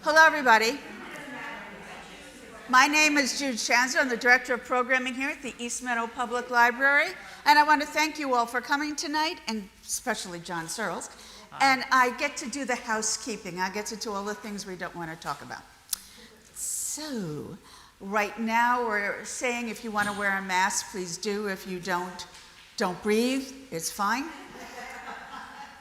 Hello, everybody. My name is Jude Shanzer. I'm the Director of Programming here at the East Meadow Public Library. And I want to thank you all for coming tonight, and especially John Searles. And I get to do the housekeeping. I get to do all the things we don't want to talk about. So, right now we're saying if you want to wear a mask, please do. If you don't breathe. It's fine.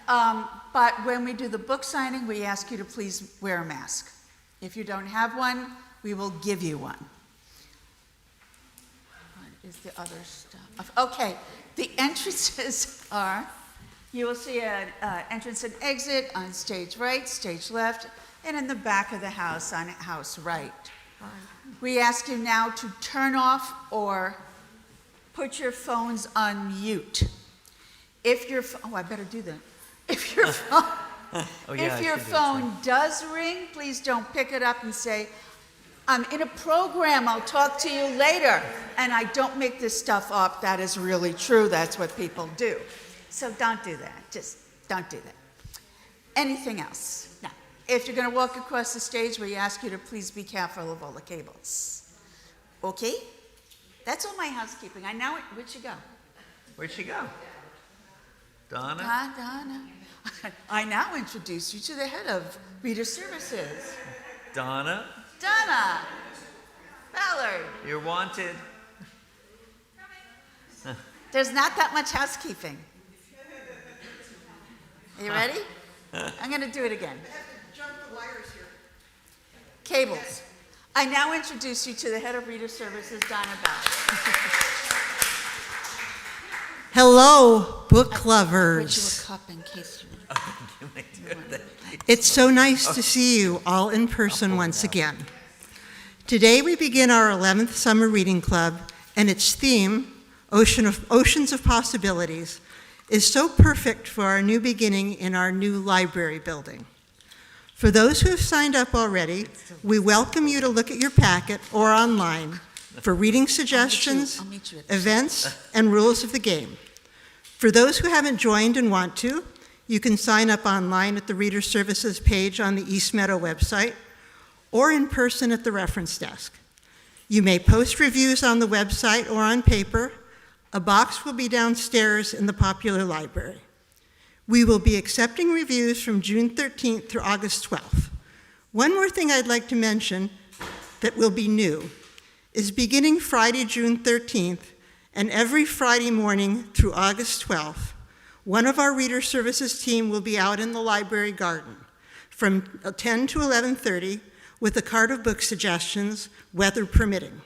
But when we do the book signing, we ask you to please wear a mask. If you don't have one, we will give you one. What is the other stuff? Okay, the entrances are, you will see an entrance and exit on stage right, stage left, and in the back of the house on house right. We ask you now to turn off or put your phones on mute. If your I better do that. If your phone, does ring, please don't pick it up and say, I'm in a program, I'll talk to you later. And I don't make this stuff up, that is really true, that's what people do. So don't do that, just don't do that. Anything else? No. If you're gonna walk across the stage, we ask you to please be careful of all the cables. Okay? That's all my housekeeping. Where'd she go? Where'd she go? Donna? Donna. I now introduce you to the head of Reader Services. Donna? Donna! Ballard. You're wanted. There's not that much housekeeping. Are you ready? I'm going to do it again. Jump the wires here. Cables. I now introduce you to the head of Reader Services, Donna Bell. Hello, book I lovers. brought you a cup in case you... It's so nice to see you all in person once again. Today we begin our 11th Summer Reading Club, and its theme, Oceans of Possibilities, is so perfect for our new beginning in our new library building. For those who have signed up already, we welcome you to look at your packet or online for reading suggestions, events, and rules of the game. For those who haven't joined and want to, you can sign up online at the Reader Services page on the East Meadow website or in person at the reference desk. You may post reviews on the website or on paper. A box will be downstairs in the popular library. We will be accepting reviews from June 13th through August 12th. One more thing I'd like to mention that will be new is beginning Friday, June 13th, and every Friday morning through August 12th, one of our Reader Services team will be out in the library garden from 10 to 11:30 with a cart of book suggestions, weather permitting.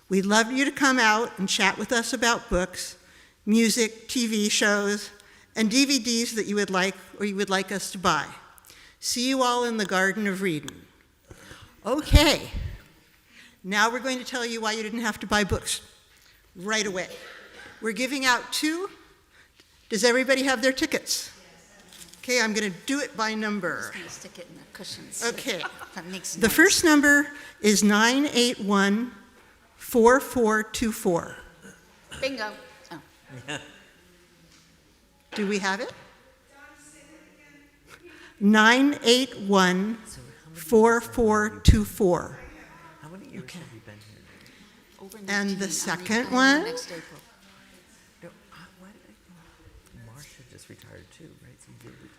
We'd love you to come out and chat with us about books, music, TV shows, and DVDs that you would like or you would like us to buy. See you all in the Garden of Reading. Okay, now we're going to tell you why you didn't have to buy books right away. We're giving out 2. Does everybody have their tickets? Okay, I'm going to do it by number. I'm just going to stick it in the cushions. Okay. That makes The noise. first number is 981-4424. Bingo. Oh. Do we have it? 981-4424. How many years have you been here? Over And 19. the second I'll one? Next April. No, why did I think Marcia just retired too, right? So you did retire.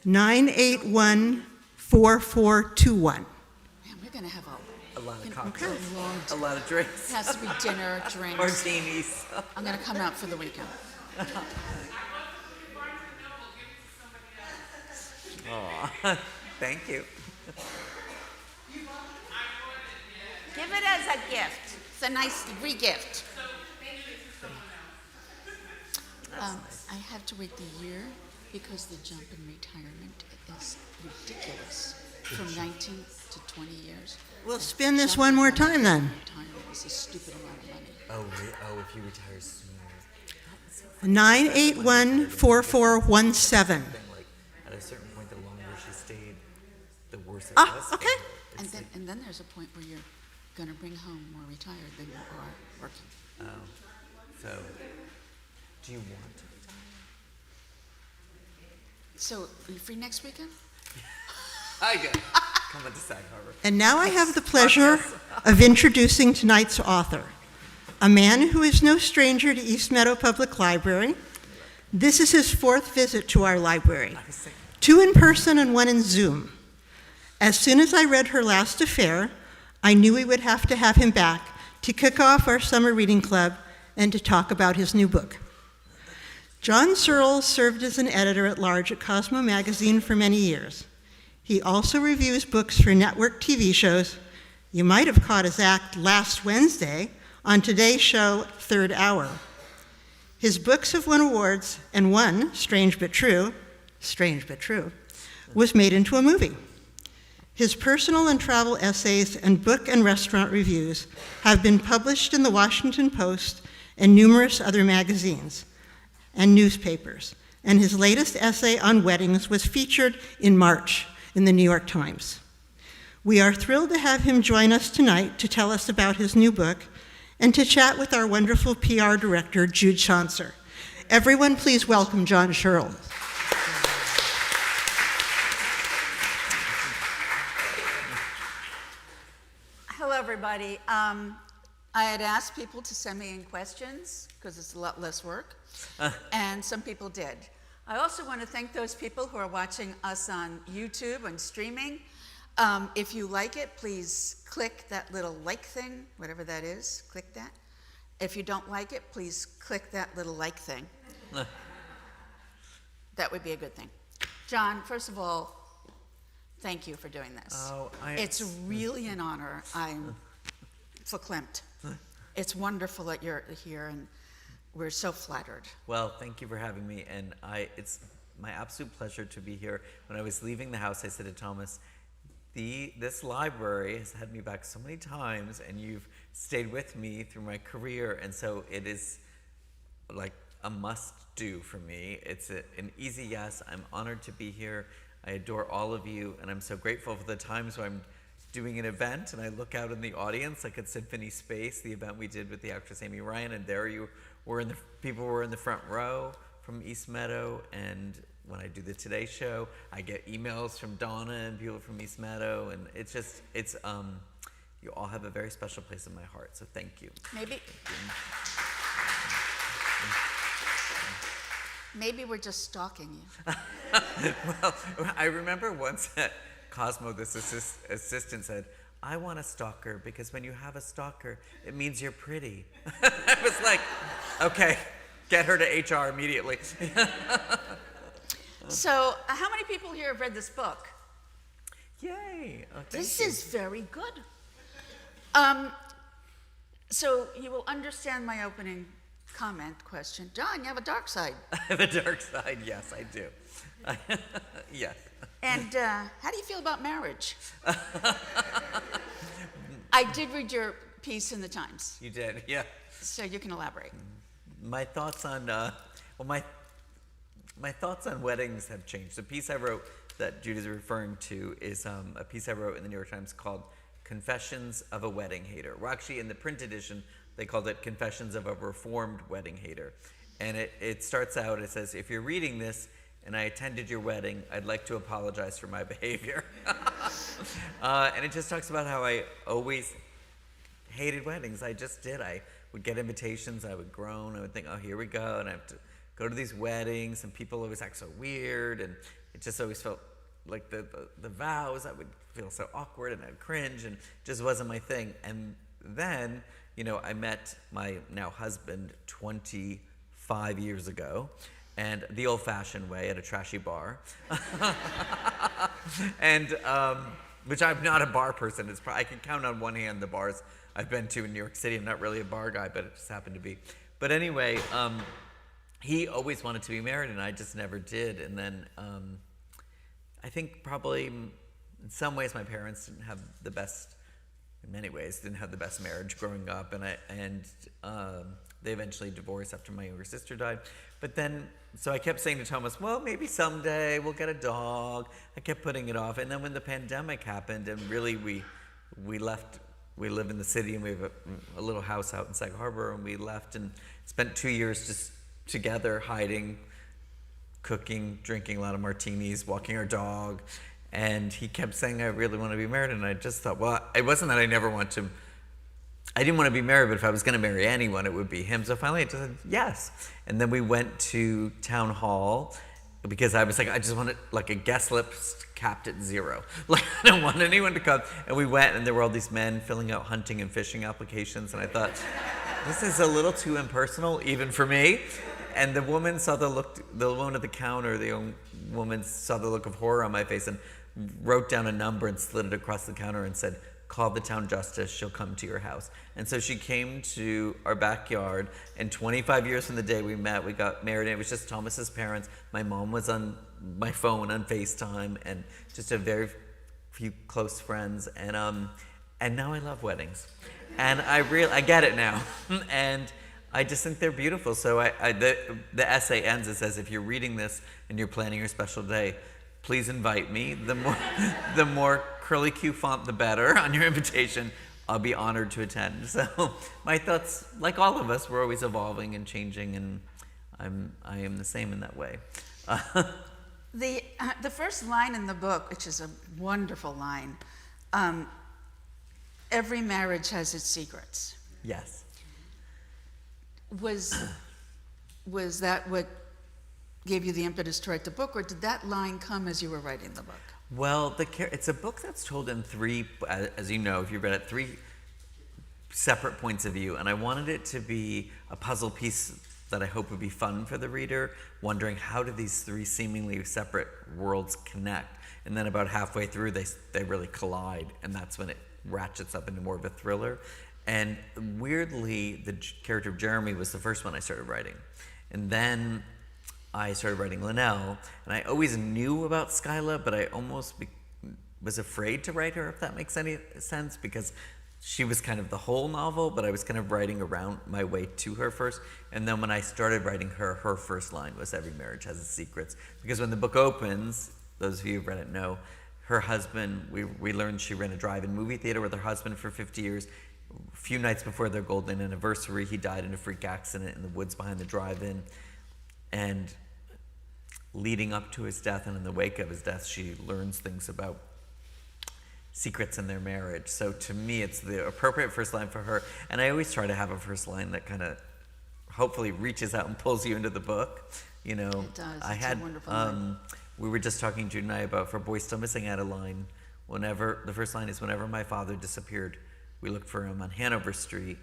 981-4421. Man, we're going to have A lot of a cocktails. long A lot of drinks. It has to be dinner, drinks. Martinis. I'm going to come out for the weekend. Aw, thank you. Give it as a gift. It's a nice re-gift. I have to wait the year because the jump in retirement is ridiculous. From 19 to 20 years. We'll spin this one more time then. Retirement is a stupid amount of money. Oh, if you retire sooner. 981-4417. Like, at a certain point, the longer she stayed, the worse it Ah, was. okay. And then there's a point where you're going to bring home more retired than you are working. Oh, so do you want to retire? So, are you free next weekend? I go. Coming to Sag Harbor. And now I have the pleasure of introducing tonight's author, a man who is no stranger to East Meadow Public Library. This is his 4th visit to our library, 2 in person and 1 in Zoom. As soon as I read Her Last Affair, I knew we would have to have him back to kick off our summer reading club and to talk about his new book. John Searles served as an editor-at-large at Cosmo magazine for many years. He also reviews books for network TV shows. You might have caught his act last Wednesday on today's show, Third Hour. His books have won awards, and one, strange but true, was made into a movie. His personal and travel essays and book and restaurant reviews have been published in the Washington Post and numerous other magazines and newspapers, and his latest essay on weddings was featured in March in the New York Times. We are thrilled to have him join us tonight to tell us about his new book and to chat with our wonderful PR director, Jude Chaucer. Everyone, please welcome John Searles. Hello, everybody. I had asked people to send me in questions because it's a lot less work, and some people did. I also want to thank those people who are watching us on YouTube and streaming. If you like it, please click that little like thing, whatever that is, click that. If you don't like it, please click that little like thing. That would be a good thing. John, first of all, thank you for doing this. It's really an honor. I'm verklempt. It's wonderful that you're here, and we're so flattered. Well, thank you for having me, and it's my absolute pleasure to be here. When I was leaving the house, I said to Thomas, this library has had me back so many times, and you've stayed with me through my career, and so it is like a must-do for me. It's an easy yes. I'm honored to be here. I adore all of you, and I'm so grateful for the times when I'm doing an event, and I look out in the audience, like at Symphony Space, the event we did with the actress Amy Ryan, and there you were people were in the front row from East Meadow, and when I do the Today Show, I get emails from Donna and people from East Meadow, and you all have a very special place in my heart, so thank you. Maybe we're just stalking you. Well, I remember once at Cosmo, this assistant said, I want a stalker because when you have a stalker, it means you're pretty. I was like, okay, get her to HR immediately. So, how many people here have read this book? Yay. Oh, This you. is very good. So, you will understand my opening question. John, you have a dark side. I have a dark side, yes, I do. Yes. And how do you feel about marriage? I did read your piece in the Times. You did, yeah. So you can elaborate. My thoughts on my thoughts on weddings have changed. The piece I wrote that Jude is referring to is a piece I wrote in the New York Times called Confessions of a Wedding Hater. Well, actually, in the print edition, they called it Confessions of a Reformed Wedding Hater. And it starts out, it says, if you're reading this and I attended your wedding, I'd like to apologize for my behavior. And it just talks about how I always hated weddings. I just did. I would get invitations, I would groan, I would think, oh, here we go, and I have to go to these weddings, and people always act so weird, and it just always felt like the vows, I would feel so awkward, and I'd cringe, and it just wasn't my thing. And then, I met my now husband 25 years ago, and the old-fashioned way at a trashy bar. And, which I'm not a bar person. I can count on one hand the bars I've been to in New York City. I'm not really a bar guy, but it just happened to be. But anyway, he always wanted to be married, and I just never did. And then I think probably in some ways my parents didn't have the best, in many ways, didn't have the best marriage growing up. And they eventually divorced after my younger sister died. But then, so I kept saying to Thomas, well, maybe someday we'll get a dog. I kept putting it off. And then when the pandemic happened, and really we left, we live in the city, and we have a little house out in Sag Harbor, and we left and spent 2 years just together, hiding, cooking, drinking a lot of martinis, walking our dog. And he kept saying, I really want to be married. And I just thought, well, it wasn't that I never want to, I didn't want to be married, but if I was going to marry anyone, it would be him. So finally I just said yes. And then we went to town hall because I was like, I just wanted like a guest list capped at 0. Like, I don't want anyone to come. And we went, and there were all these men filling out hunting and fishing applications. And I thought, this is a little too impersonal, even for me. And the woman saw the look, the woman at the counter, the young woman saw the look of horror on my face and wrote down a number and slid it across the counter and said, call the town justice, she'll come to your house. And so she came to our backyard, and 25 years from the day we met, we got married, and it was just Thomas's parents. My mom was on my phone on FaceTime, and just a very few close friends. And now I love weddings. And I get it now. And I just think they're beautiful. So the essay ends, it says, if you're reading this and you're planning your special day, please invite me. The more curly Q font, the better on your invitation. I'll be honored to attend. So my thoughts, like all of us, we're always evolving and changing, and I am the same in that way. The first line in the book, which is a wonderful line, every marriage has its secrets. Yes. Was that what gave you the impetus to write the book, or did that line come as you were writing the book? Well, it's a book that's told in 3, as you know, if you've read it, 3 separate points of view, and I wanted it to be a puzzle piece that I hope would be fun for the reader, wondering how do these 3 seemingly separate worlds connect, and then about halfway through they really collide, and that's when it ratchets up into more of a thriller. And weirdly, the character of Jeremy was the first one I started writing, and then I started writing Linnell, and I always knew about Skyla, but I almost was afraid to write her, if that makes any sense, because she was kind of the whole novel, but I was kind of writing around my way to her first. And then when I started writing her, her first line was every marriage has its secrets. Because when the book opens, those of you who've read it know, her husband, we learned she ran a drive-in movie theater with her husband for 50 years. A few nights before their golden anniversary, he died in a freak accident in the woods behind the drive-in. And leading up to his death and in the wake of his death, she learns things about secrets in their marriage. So to me, it's the appropriate first line for her. And I always try to have a first line that kind of hopefully reaches out and pulls you into the book. You know, it does. It's a wonderful line. We were just talking, Jude and I, about For Boys Still Missing, I had a line. The first line is, whenever my father disappeared, we looked for him on Hanover Street.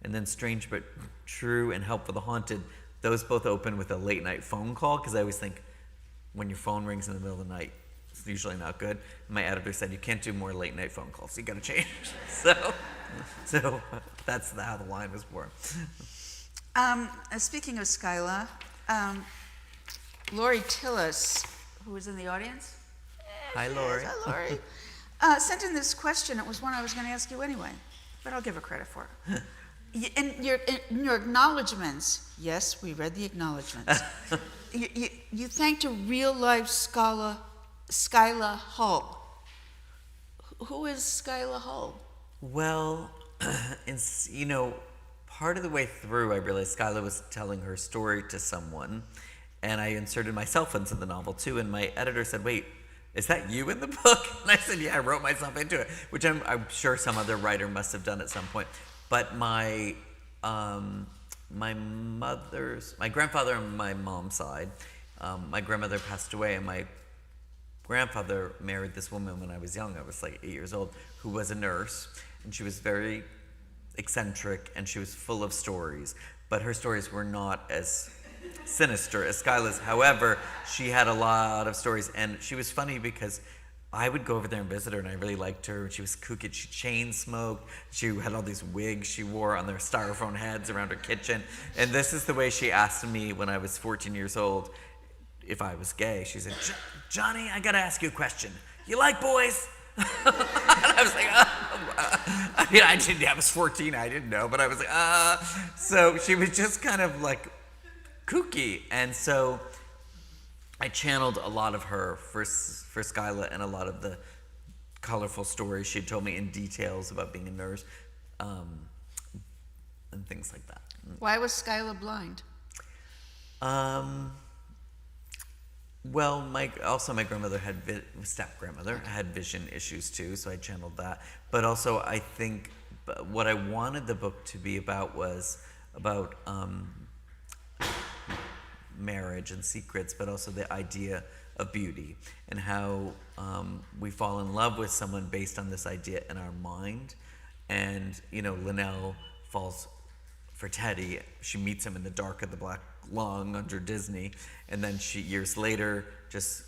And then Strange But True and Help for the Haunted, those both open with a late night phone call, because I always think when your phone rings in the middle of the night, it's usually not good. My editor said, you can't do more late night phone calls, you gotta change. So that's how the line was born. Speaking of Skyla, Lori Tillis, who was in the audience. Hi, Lori. Hi, Lori. Sent in this question. It was one I was going to ask you anyway, but I'll give her credit for it. In your acknowledgments, yes, we read the acknowledgments. You thanked a real-life Skyla Hull. Who is Skyla Hull? Well, part of the way through, I realized Skyla was telling her story to someone, and I inserted myself into the novel too. And my editor said, "Wait, is that you in the book?" And I said, "Yeah, I wrote myself into it," which I'm sure some other writer must have done at some point. But my grandfather on my mom's side, my grandmother passed away, and my grandfather married this woman when I was young. I was like 8 years old, who was a nurse, and she was very eccentric, and she was full of stories, but her stories were not as sinister as Skyla's. However, she had a lot of stories, and she was funny because I would go over there and visit her, and I really liked her, and she was kooky. She chain smoked. She had all these wigs she wore on their styrofoam heads around her kitchen, and this is the way she asked me when I was 14 years old if I was gay. She said, "Johnny, I gotta ask you a question. You like boys?" And I was like, I was 14, I didn't know, but I was like, So she was just kind of like kooky. And so I channeled a lot of her for Skyla, and a lot of the colorful stories she told me in details about being a nurse, and things like that. Why was Skyla blind? Well, my grandmother had step grandmother had vision issues too, so I channeled that. But also, I think what I wanted the book to be about was about marriage and secrets, but also the idea of beauty and how we fall in love with someone based on this idea in our mind. And Linnell falls for Teddy. She meets him in the dark of the Black Lung under Disney, and then she years later just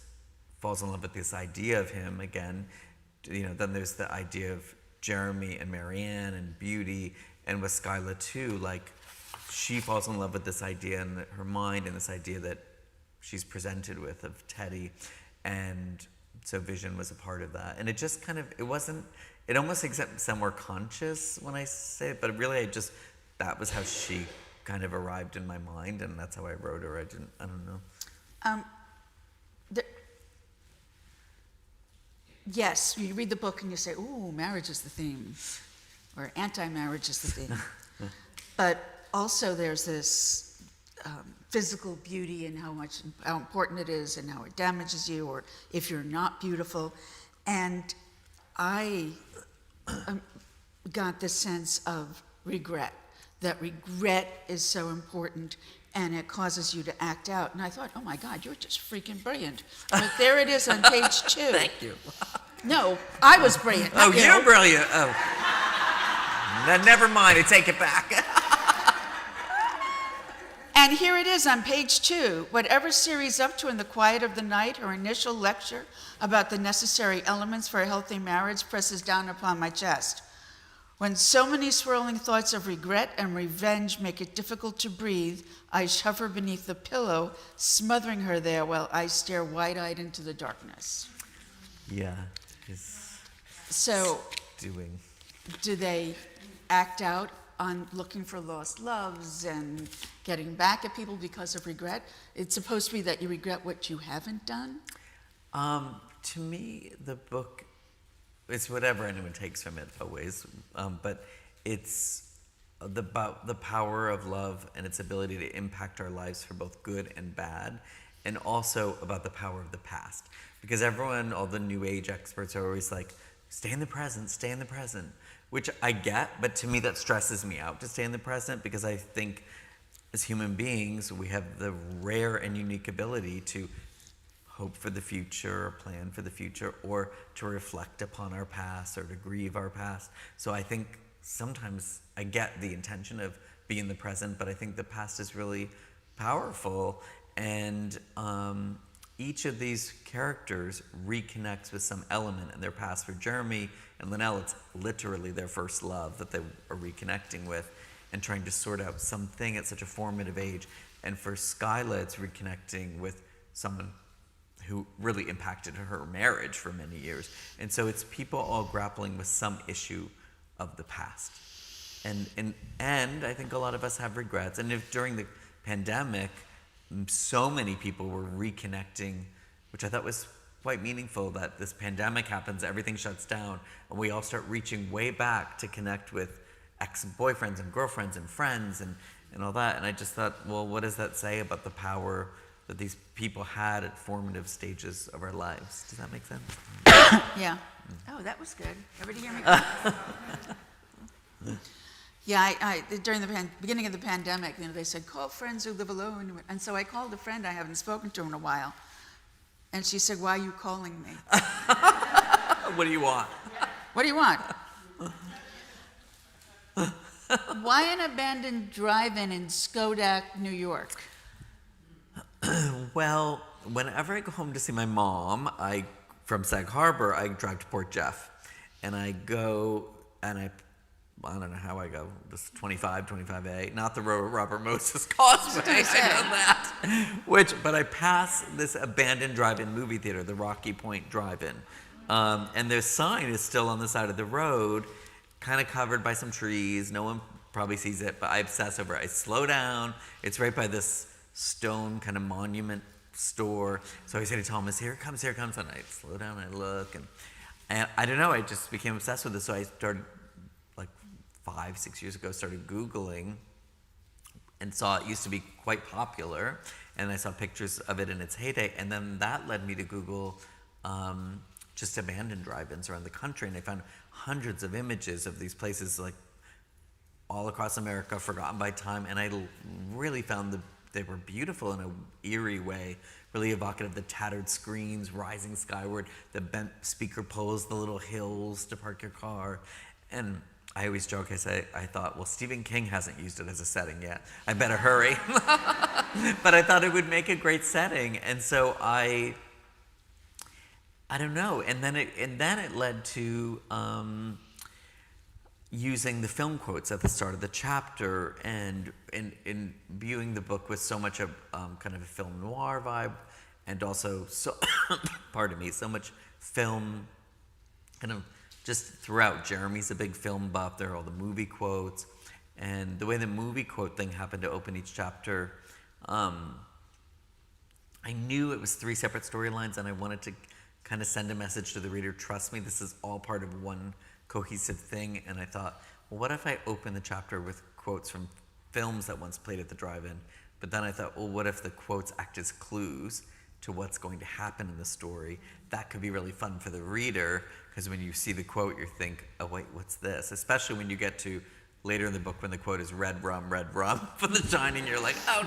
falls in love with this idea of him again. Then there's the idea of Jeremy and Marianne and beauty, and with Skyla too. Like, she falls in love with this idea in her mind, and this idea that she's presented with of Teddy, and so vision was a part of that. And it just kind of, it almost sound more conscious when I say it, but really that was how she kind of arrived in my mind, and that's how I wrote her. I don't know. Yes, you read the book and you say, ooh, marriage is the theme, or anti-marriage is the theme. But also there's this physical beauty and how important it is and how it damages you, or if you're not beautiful. And I got this sense of regret, that regret is so important and it causes you to act out. And I thought, oh my God, you're just freaking brilliant. But there it is on page 2. Thank you. No, I was brilliant. Oh, you're brilliant. Oh. Then never mind, I take it back. And here it is on page 2. Whatever Siri's up to in the quiet of the night, her initial lecture about the necessary elements for a healthy marriage presses down upon my chest. When so many swirling thoughts of regret and revenge make it difficult to breathe, I hover beneath the pillow, smothering her there while I stare wide-eyed into the darkness. Yeah. So, doing. do they act out on looking for lost loves and getting back at people because of regret? It's supposed to be that you regret what you haven't done? To me, the book, it's whatever anyone takes from it always, but it's about the power of love and its ability to impact our lives for both good and bad, and also about the power of the past. Because all the new age experts are always like, stay in the present, which I get, but to me that stresses me out to stay in the present, because I think as human beings, we have the rare and unique ability to hope for the future, or plan for the future, or to reflect upon our past, or to grieve our past. So I think sometimes I get the intention of being in the present, but I think the past is really powerful, and each of these characters reconnects with some element in their past. For Jeremy and Linnell, it's literally their first love that they are reconnecting with and trying to sort out something at such a formative age. And for Skyla, it's reconnecting with someone who really impacted her marriage for many years. And so it's people all grappling with some issue of the past. And I think a lot of us have regrets. And if during the pandemic, so many people were reconnecting, which I thought was quite meaningful, that this pandemic happens, everything shuts down, and we all start reaching way back to connect with ex-boyfriends and girlfriends and friends and all that. And I just thought, well, what does that say about the power that these people had at formative stages of our lives? Does that make sense? Yeah. Oh, that was good. Everybody hear me? Yeah, I during the beginning of the pandemic, they said, call friends who live alone. And so I called a friend I haven't spoken to in a while. And she said, why are you calling me? What do you want? What do you want? Why an abandoned drive-in in Schodack, New York? Well, whenever I go home to see my mom, from Sag Harbor, I drive to Port Jeff. And I go, and I don't know how I go, this 25A, not the Robert Moses Causeway, I know that. But I pass this abandoned drive-in movie theater, the Rocky Point Drive-In. And their sign is still on the side of the road, kind of covered by some trees. No one probably sees it, but I obsess over it. I slow down. It's right by this stone kind of monument store. So I say to Thomas, here it comes. And I slow down, and I look, and I don't know, I just became obsessed with this. So I started, 5-6 years ago, started Googling and saw it used to be quite popular, and I saw pictures of it in its heyday, and then that led me to Google just abandoned drive-ins around the country, and I found hundreds of images of these places like all across America, forgotten by time, and I really found they were beautiful in a eerie way, really evocative. The tattered screens rising skyward, the bent speaker poles, the little hills to park your car, and I always joke, I thought, well, Stephen King hasn't used it as a setting yet. I better hurry. But I thought it would make a great setting, and so I don't know, and then it led to using the film quotes at the start of the chapter, and in viewing the book with so much of kind of a film noir vibe, and also so so much film kind of just throughout. Jeremy's a big film buff. There are all the movie quotes, and the way the movie quote thing happened to open each chapter, I knew it was 3 separate storylines, and I wanted to kind of send a message to the reader, trust me, this is all part of one cohesive thing. And I thought, well, what if I open the chapter with quotes from films that once played at the drive-in? But then I thought, well, what if the quotes act as clues to what's going to happen in the story? That could be really fun for the reader, because when you see the quote, you think, oh, wait, what's this? Especially when you get to later in the book when the quote is red rum from The Shining, you're like, oh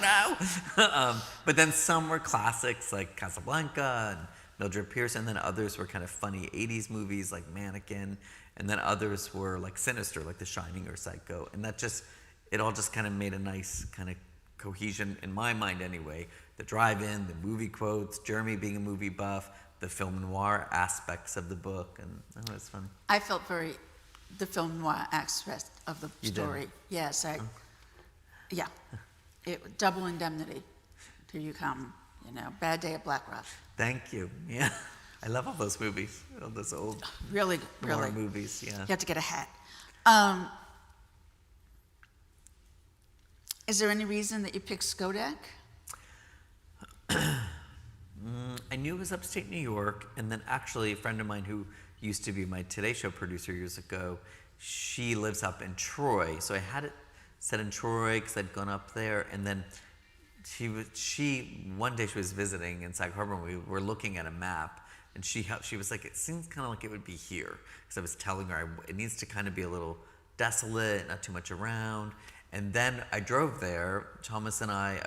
no. But then some were classics like Casablanca and Mildred Pierce, and then others were kind of funny 80s movies like Mannequin, and then others were like sinister, like The Shining or Psycho. And it all just kind of made a nice kind of cohesion in my mind anyway. The drive-in, the movie quotes, Jeremy being a movie buff, the film noir aspects of the book, and it was fun. I felt the film noir aspect of the You story. did? Yes, Double Indemnity. Here you come, Bad Day at Black Rock. Thank you. Yeah. I love all those movies, all those old Really. noir movies, yeah. You have to get a hat. Is there any reason that you picked Skodak? I knew it was upstate New York, and then actually a friend of mine who used to be my Today Show producer years ago, she lives up in Troy. So I had it set in Troy because I'd gone up there, and then one day she was visiting in Sag Harbor, and we were looking at a map, and she was like, it seems kind of like it would be here, because I was telling her it needs to kind of be a little desolate, not too much around. And then I drove there. Thomas and I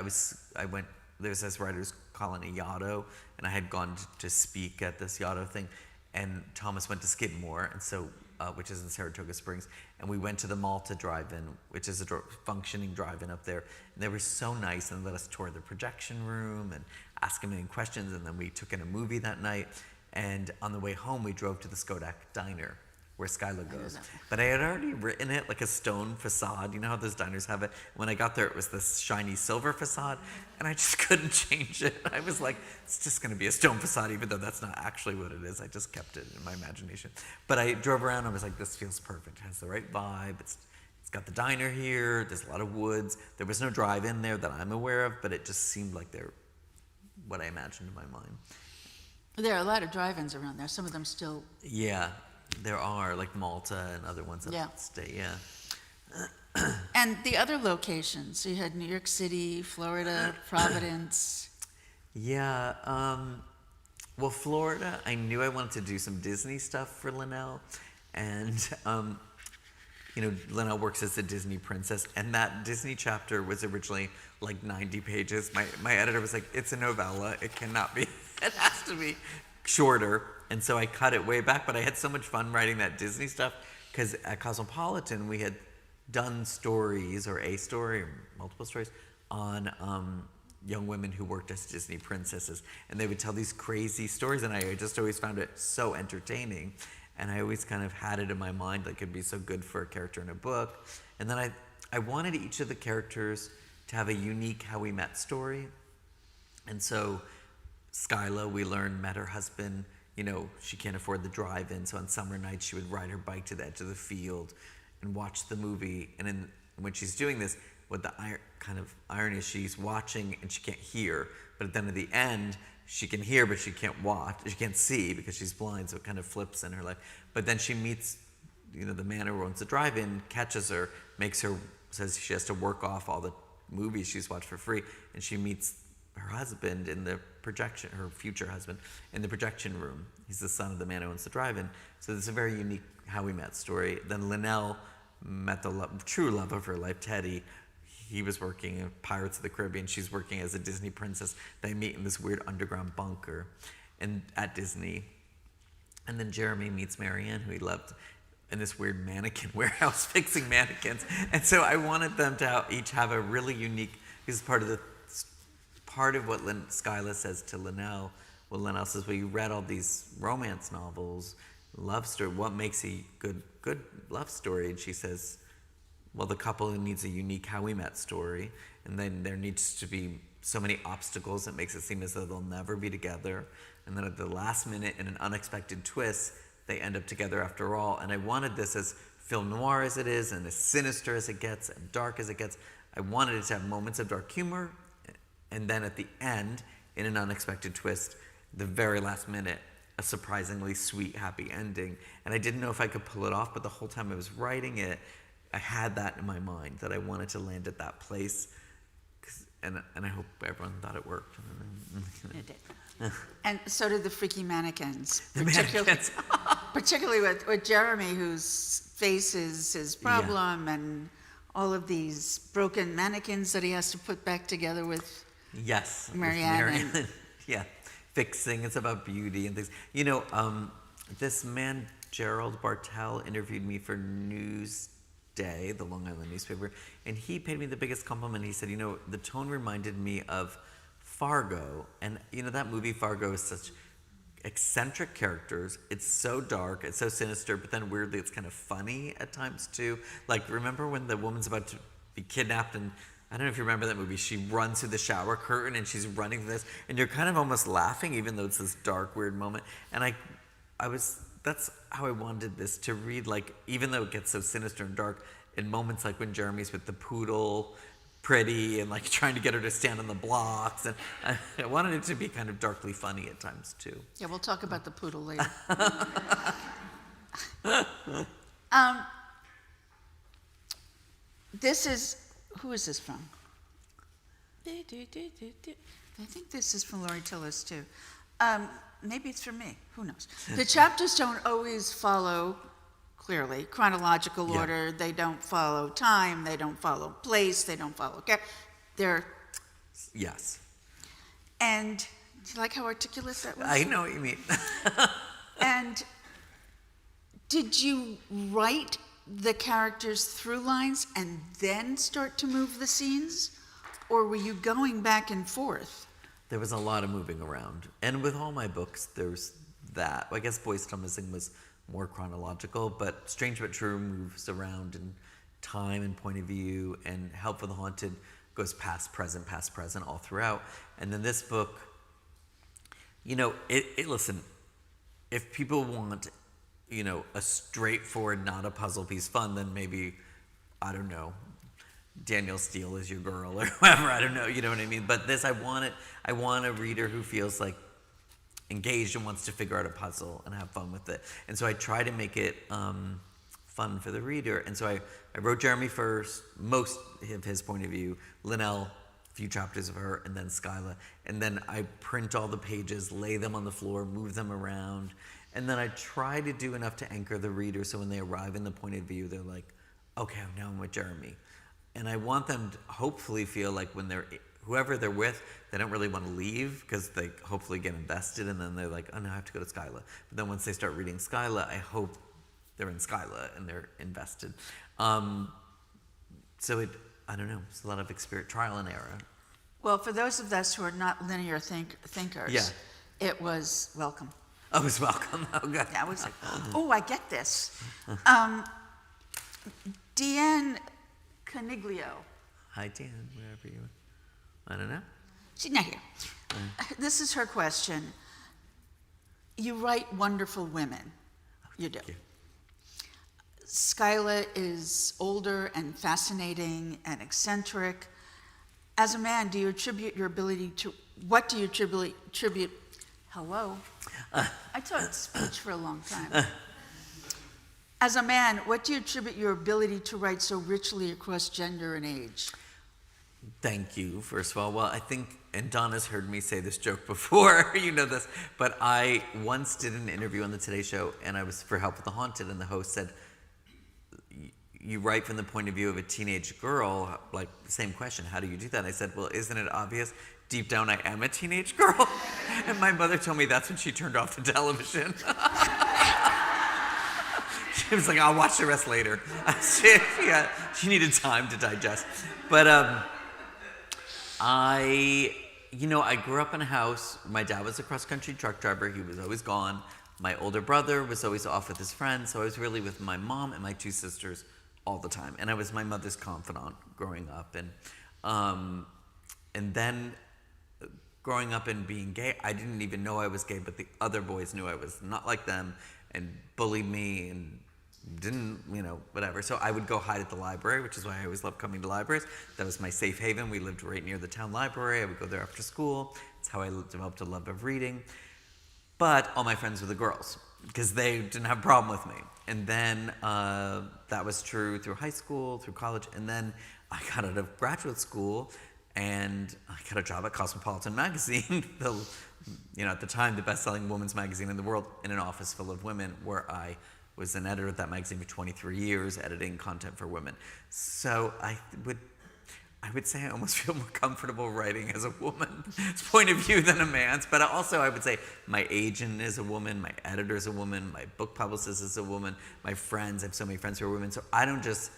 went. There's this writers colony, Yaddo, and I had gone to speak at this Yaddo thing, and Thomas went to Skidmore, and so which is in Saratoga Springs, and we went to the Malta Drive-In, which is a functioning drive-in up there, and they were so nice and let us tour the projection room and ask him any questions, and then we took in a movie that night, and on the way home we drove to the Skodak Diner, where Skyla goes. But I had already written it like a stone facade. You know how those diners have it? When I got there, it was this shiny silver facade, and I just couldn't change it. I was like, it's just going to be a stone facade, even though that's not actually what it is. I just kept it in my imagination. But I drove around, and I was like, this feels perfect. It has the right vibe. It's got the diner here. There's a lot of woods. There was no drive-in there that I'm aware of, but it just seemed like they're what I imagined in my mind. There are a lot of drive-ins around there. Some of them still. Yeah. There are, like Malta and other ones that stay, And the other locations, so you had New York City, Florida, Providence. Yeah, well, Florida, I knew I wanted to do some Disney stuff for Linnell, and, Linnell works as a Disney princess, and that Disney chapter was originally like 90 pages. My editor was like, it's a novella, it cannot be, it has to be shorter. And so I cut it way back, but I had so much fun writing that Disney stuff, because at Cosmopolitan we had done stories, or a story, or multiple stories, on young women who worked as Disney princesses. And they would tell these crazy stories, and I just always found it so entertaining. And I always kind of had it in my mind, like it'd be so good for a character in a book. And then I wanted each of the characters to have a unique how we met story. And so Skyla, we learned, met her husband. She can't afford the drive-in, so on summer nights she would ride her bike to the edge of the field and watch the movie. And when she's doing this, what the kind of irony is, she's watching and she can't hear, but then at the end she can hear but she can't watch, she can't see because she's blind, so it kind of flips in her life. But then she meets, the man who owns the drive-in, catches her, says she has to work off all the movies she's watched for free, and she meets her husband in the projection, her future husband, in the projection room. He's the son of the man who owns the drive-in. So it's a very unique how we met story. Then Linnell met the true love of her life, Teddy. He was working in Pirates of the Caribbean. She's working as a Disney princess. They meet in this weird underground bunker at Disney. And then Jeremy meets Marianne, who he loved, in this weird mannequin warehouse fixing mannequins. And so I wanted them to each have a really unique, this is part of what Skyla says to Linnell. Well, Linnell says, well, you read all these romance novels, love story. What makes a good love story? And she says, well, the couple needs a unique how we met story. And then there needs to be so many obstacles that makes it seem as though they'll never be together. And then at the last minute, in an unexpected twist, they end up together after all. And I wanted this as film noir as it is, and as sinister as it gets, and dark as it gets. I wanted it to have moments of dark humor, and then at the end, in an unexpected twist, the very last minute, a surprisingly sweet, happy ending. And I didn't know if I could pull it off, but the whole time I was writing it, I had that in my mind, that I wanted to land at that place. And I hope everyone thought it worked. It did. And so did the freaky mannequins. Mannequins. Particularly with Jeremy, whose face is his problem, and all of these broken mannequins that he has to put back together with Marianne. Yeah, fixing. It's about beauty and things. You know, this man, Gerald Bartell, interviewed me for Newsday, the Long Island newspaper, and he paid me the biggest compliment. He said, you know, the tone reminded me of Fargo. And, you know, that movie Fargo is such eccentric characters. It's so dark, it's so sinister, but then weirdly it's kind of funny at times too. Like, remember when the woman's about to be kidnapped, and I don't know if you remember that movie, she runs through the shower curtain and she's running through this, and you're kind of almost laughing even though it's this dark, weird moment. And that's how I wanted this to read, like, even though it gets so sinister and dark, in moments like when Jeremy's with the poodle, pretty, and like trying to get her to stand on the blocks, and I wanted it to be kind of darkly funny at times too. Yeah, we'll talk about the poodle later. Who is this from? I think this is from Lori Tillis too. Maybe it's from me, who knows? The chapters don't always follow, clearly, chronological order. They don't follow time, they don't follow place, they don't follow they're... Yes. And do you like how articulate that was? I know what you mean. And did you write the characters through lines and then start to move the scenes? Or were you going back and forth? There was a lot of moving around. And with all my books, there's that. I guess Boys Still Missing was more chronological, but Strange But True moves around in time and point of view, and Help for the Haunted goes past, present, all throughout. And then this book, you know, listen, if people want, you know, a straightforward, not a puzzle piece fun, then maybe, I don't know, Danielle Steele is your girl or whoever, I don't know, you know what I mean? But this, I want a reader who feels like engaged and wants to figure out a puzzle and have fun with it. And so I try to make it fun for the reader. And so I wrote Jeremy first, most of his point of view, Linnell, a few chapters of her, and then Skyla. And then I print all the pages, lay them on the floor, move them around. And then I try to do enough to anchor the reader so when they arrive in the point of view, they're like, okay, now I'm with Jeremy. And I want them to hopefully feel like when whoever they're with, they don't really want to leave because they hopefully get invested, and then they're like, oh no, I have to go to Skyla. But then once they start reading Skyla, I hope they're in Skyla and they're invested. So I don't know, it's a lot of trial and error. Well, for those of us who are not linear thinkers, it was welcome. Oh, it was welcome. Oh, good. Yeah, I was like, oh, I get this. Deanne Caniglio. Hi, Dan, wherever you are. I don't know. She's not here. This is her question. You write wonderful women. You do. You. Skyla is older and fascinating and eccentric. As a man, do you attribute your ability to, what do you attribute, hello? I taught speech for a long time. As a man, what do you attribute your ability to write so richly across gender and age? Thank you, first of all. Well, I think, and Donna's heard me say this joke before, you know this, but I once did an interview on the Today Show, and I was for Help with the Haunted, and the host said, you write from the point of view of a teenage girl, like, same question, how do you do that? And I said, well, isn't it obvious? Deep down, I am a teenage girl. And my mother told me that's when she turned off the television. She was like, I'll watch the rest later. She needed time to digest. But I grew up in a house. My dad was a cross-country truck driver. He was always gone. My older brother was always off with his friends. So I was really with my mom and my two sisters all the time. And I was my mother's confidant growing up. And then growing up and being gay, I didn't even know I was gay, but the other boys knew I was not like them and bullied me and didn't, whatever. So I would go hide at the library, which is why I always loved coming to libraries. That was my safe haven. We lived right near the town library. I would go there after school. That's how I developed a love of reading. But all my friends were the girls because they didn't have a problem with me. And then that was true through high school, through college. And then I got out of graduate school and I got a job at Cosmopolitan magazine, at the time, the best-selling women's magazine in the world, in an office full of women, where I was an editor at that magazine for 23 years, editing content for women. So I would say I almost feel more comfortable writing as a woman's point of view than a man's. But also I would say my agent is a woman, my editor is a woman, my book publicist is a woman, my friends, I have so many friends who are women. So I don't just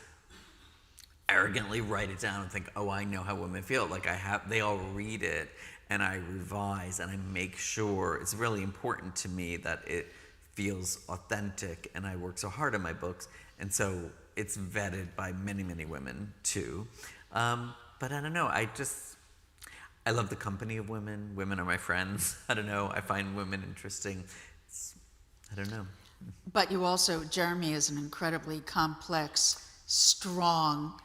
arrogantly write it down and think, oh, I know how women feel. Like they all read it and I revise and I make sure. It's really important to me that it feels authentic, and I work so hard on my books, and so it's vetted by many, many women too. But I don't know, I love the company of women. Women are my friends. I don't know, I find women interesting. I don't know. But you also, Jeremy is an incredibly complex, strong,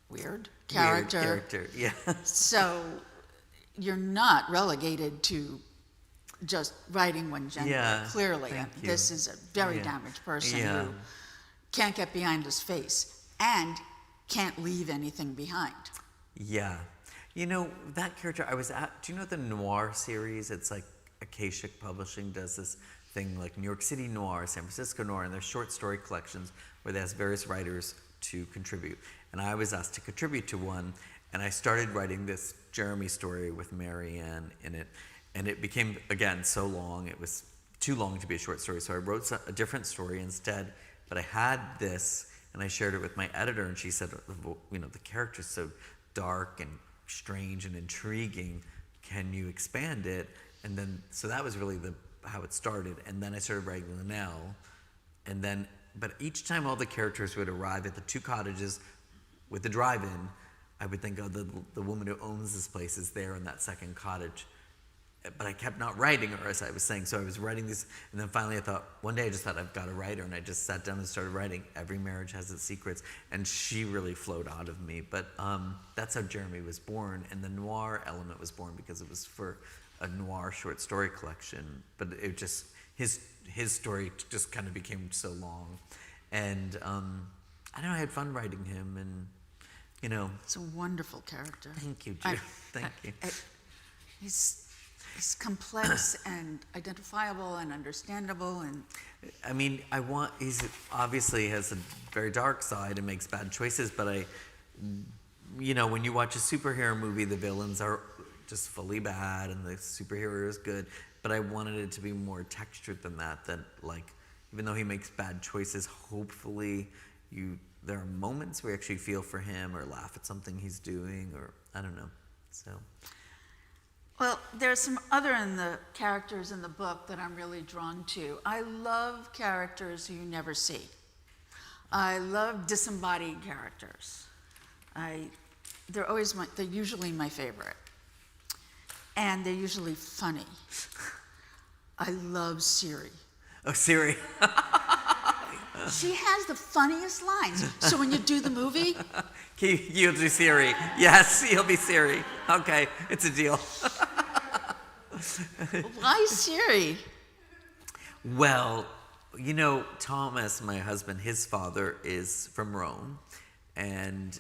weird character. Weird character, yeah. So you're not relegated to just writing one gender, Yeah, clearly. thank you. This is a very damaged person who can't get behind his face and can't leave anything behind. Yeah. That character, do you know the Noir series? It's like Acacia Publishing does this thing like New York City Noir, San Francisco Noir, and they're short story collections where they ask various writers to contribute. And I was asked to contribute to one, and I started writing this Jeremy story with Marianne in it. And it became, again, so long. It was too long to be a short story. So I wrote a different story instead. But I had this, and I shared it with my editor, and she said, the character's so dark and strange and intriguing. Can you expand it? And then, so that was really how it started. And then I started writing Linnell. But each time all the characters would arrive at the two cottages with the drive-in, I would think, the woman who owns this place is there in that second cottage. But I kept not writing her, as I was saying. So I was writing these, and then finally one day I just thought, I've got to write her, and I just sat down and started writing. Every marriage has its secrets, and she really flowed out of me. But that's how Jeremy was born, and the noir element was born because it was for a noir short story collection. But it just, his story just kind of became so long. And I don't know, I had fun writing him, and It's a wonderful character. Thank you, Jude. Thank you. He's complex and identifiable and understandable, and he's obviously has a very dark side and makes bad choices, but when you watch a superhero movie, the villains are just fully bad and the superhero is good, but I wanted it to be more textured than that, even though he makes bad choices, hopefully there are moments where you actually feel for him or laugh at something he's doing, or I don't know, so... Well, there's some other characters in the book that I'm really drawn to. I love characters who you never see. I love disembodied characters. They're usually my favorite. And they're usually funny. I love Siri. Oh, Siri. She has the funniest lines. So when you do the movie... You'll do Siri. Yes, you'll be Siri. Okay, it's a deal. Why Siri? Well, Thomas, my husband, his father is from Rome, and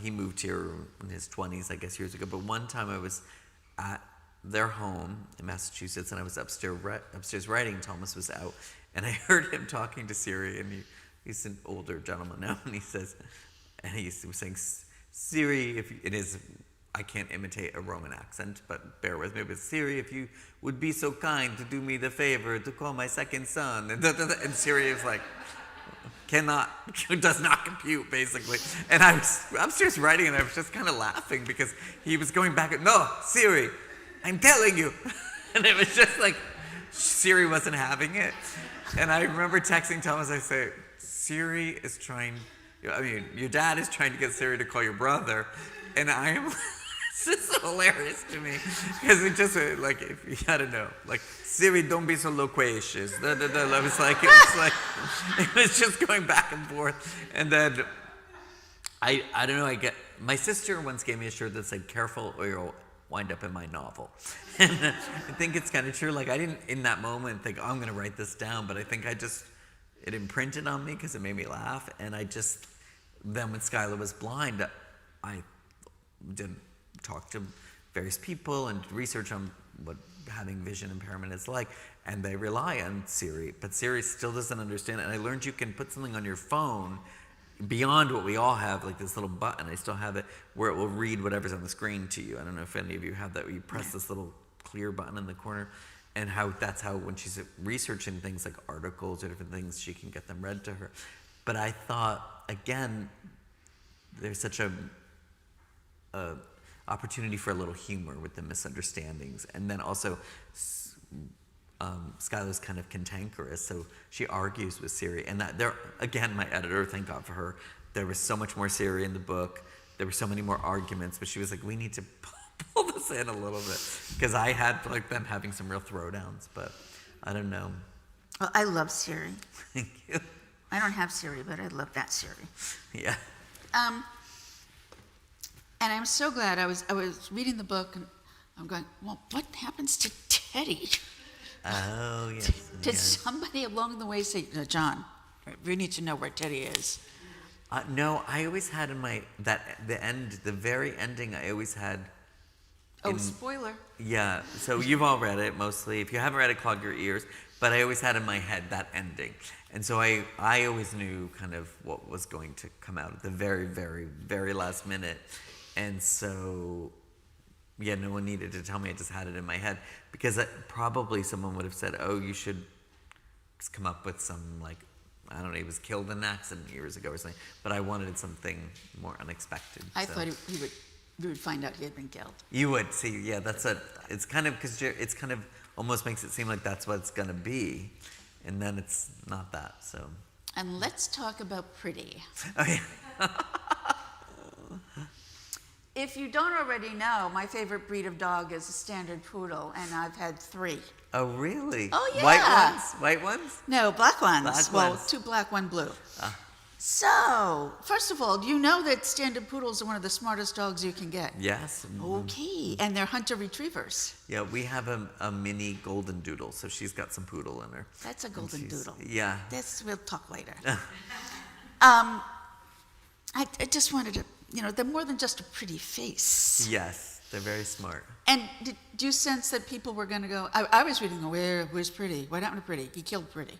he moved here in his 20s, I guess, years ago. But one time I was at their home in Massachusetts, and I was upstairs writing. Thomas was out, and I heard him talking to Siri, and he's an older gentleman now, and he was saying, Siri, I can't imitate a Roman accent, but bear with me. But Siri, if you would be so kind to do me the favor to call my second son, and Siri is like, does not compute, basically. And I was upstairs writing, and I was just kind of laughing because he was going back, no, Siri, I'm telling you. And it was just like, Siri wasn't having it. And I remember texting Thomas, I say, Siri is your dad is trying to get Siri to call your brother, and I am... It's just hilarious to me because it just like I don't know, like Siri, don't be so loquacious. It was just going back and forth, and then I don't know. My sister once gave me a shirt that said "Careful or you'll wind up in my novel," and I think it's kind of true. Like I didn't in that moment think, oh, I'm going to write this down, but I think it imprinted on me because it made me laugh, and then when Skyla was blind, I didn't talk to various people and research on what having vision impairment is like, and they rely on Siri, but Siri still doesn't understand it. And I learned you can put something on your phone beyond what we all have, like this little button, I still have it, where it will read whatever's on the screen to you. I don't know if any of you have that, where you press this little clear button in the corner, and that's how when she's researching things like articles or different things, she can get them read to her. But I thought, again, there's such a opportunity for a little humor with the misunderstandings. And then also, Skyla's kind of cantankerous, so she argues with Siri. And again, my editor, thank God for her, there was so much more Siri in the book. There were so many more arguments, but she was like, we need to pull this in a little bit. Because I had them having some real throwdowns, but I don't know. Well, I love Siri. Thank you. I don't have Siri, but I love that Siri. Yeah. And I'm so glad I was reading the book, and I'm going, well, what happens to Teddy? Oh, yes. Did somebody along the way say, John, we need to know where Teddy is? No, I always had in the very ending, I always had... Spoiler. Yeah, so you've all read it mostly. If you haven't read it, clog your ears. But I always had in my head that ending. And so I always knew kind of what was going to come out at the very, very, very last minute. And so, yeah, no one needed to tell me. I just had it in my head. Because probably someone would have said, oh, you should just come up with some, like, I don't know, he was killed in an accident years ago or something. But I wanted something more unexpected. I thought we would find out he had been killed. You would, see, yeah, it's kind of, because it's kind of almost makes it seem like that's what it's going to be. And then it's not that, so. And let's talk about pretty. Oh, yeah. If you don't already know, my favorite breed of dog is a standard poodle, and I've had 3. Oh, really? Oh, yeah. White ones? No, black ones. Black well, ones. 2 black, 1 blue. So, first of all, do you know that standard poodles are one of the smartest dogs you can get? Yes. Okay, and they're hunter retrievers. Yeah, we have a mini golden doodle, so she's got some poodle in her. That's a golden doodle. Yeah. We'll talk later. I just wanted to, they're more than just a pretty face. Yes, they're very smart. And did you sense that people were going to go, I was reading, where's Pretty? What happened to Pretty? He killed Pretty.